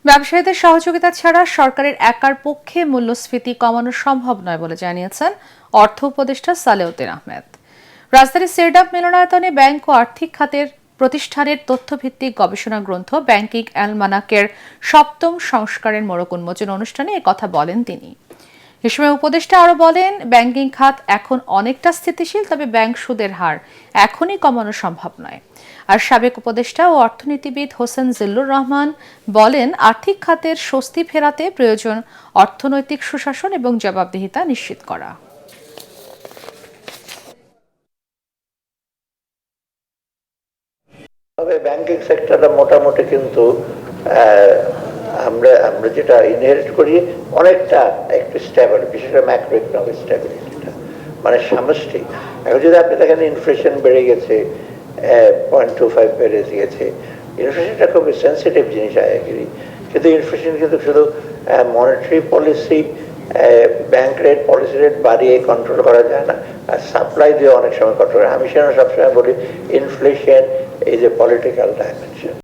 ব্যবসায়ীদের সহযোগিতা ছাড়া সরকারের একার পক্ষে মূল্যস্ফীতি কমানো সম্ভব নয় বলে জানিয়েছেন অর্থ উপদেষ্টা সালেউদ্দিন আহমেদ। রাজধানীর সেরডাপ মিলনায়তনে ব্যাংক ও আর্থিক খাতের প্রতিষ্ঠানের তথ্যভিত্তিক গবেষণা গ্রন্থ ব্যাংকিং অ্যালমানাকের ৭ম সংস্করণের মোড়ক উন্মোচন অনুষ্ঠানে একথা বলেন তিনি। এ সময় উপদেষ্টা আরও বলেন, ব্যাংকিং খাত এখন অনেকটা স্থিতিশীল, তবে ব্যাংক সুদের হার এখনই কমানো সম্ভব নয়। আর সাবেক উপদেষ্টা ও অর্থনীতিবিদ হোসেন জিল্লুর রহমান বলেন, আর্থিক খাতের স্বস্তি ফেরাতে প্রয়োজন অর্থনৈতিক সুশাসন এবং জবাবদিহিতা নিশ্চিত করা। তবে ব্যাংকিং সেক্টরটা মোটামুটি কিন্তু আমরা আমরা যেটা ইনহেরিট করি অনেকটা একটু স্টেবল, বিশেষ করে ম্যাক্রো ইকোনমিক স্টেবিলিটিটা, মানে সামষ্টিক। এখন যদি আপনি দেখেন ইনফ্লেশন বেড়ে গেছে, 0.25 বেড়ে গেছে, ইনফ্লেশনটা খুবই সেন্সিটিভ জিনিস আগে, কিন্তু ইনফ্লেশন কিন্তু শুধু monetary policy, bank rate, policy rate বাড়িয়ে কন্ট্রোল করা যায় না, আর সাপ্লাই দিয়ে অনেক সময় কন্ট্রোল করা। আমি সেটা সবসময় বলি, inflation is a political dimension.